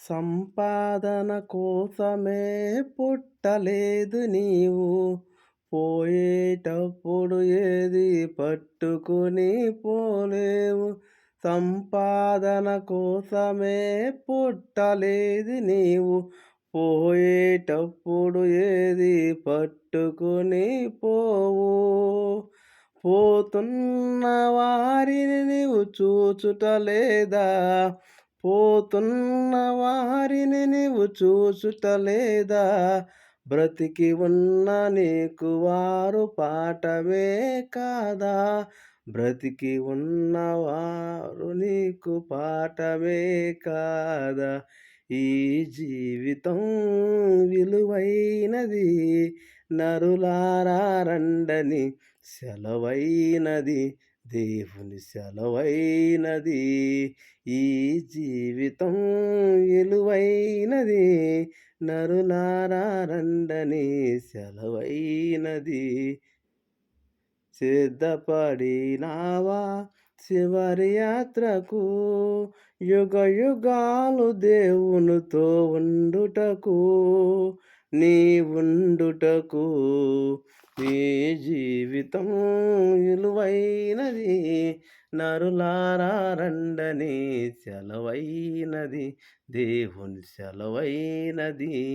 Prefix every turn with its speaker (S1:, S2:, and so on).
S1: సంపాదన కోసమే పుట్టలేదు నీవు. పోయేటప్పుడు ఏది పట్టుకొని పోలేవు. సంపాదన కోసమే పుట్టలేదు నీవు. పోయేటప్పుడు ఏది పట్టుకొని పోవు. పోతున్న వారిని నీవు చూచుటలేదా? పోతున్న వారిని నీవు చూచుటలేదా? బ్రతికి ఉన్న నీకు వారు పాఠమే కాదా? బ్రతికి ఉన్నవారు నీకు పాఠమే కాదా? ఈ జీవితం విలువైనది, నరులారా రండని సెలవైనది, దేవుని సెలవైనది. ఈ జీవితం విలువైనది, నరులారా రండని సెలవైనది. సిద్ధపడినావా చివరి యాత్రకు? యుగ యుగాలు దేవునితో ఉండుటకు, నీ ఉండుటకు. నీ జీవితం విలువైనది, నరులారా రండని సెలవైనది, దేవుని సెలవైనది.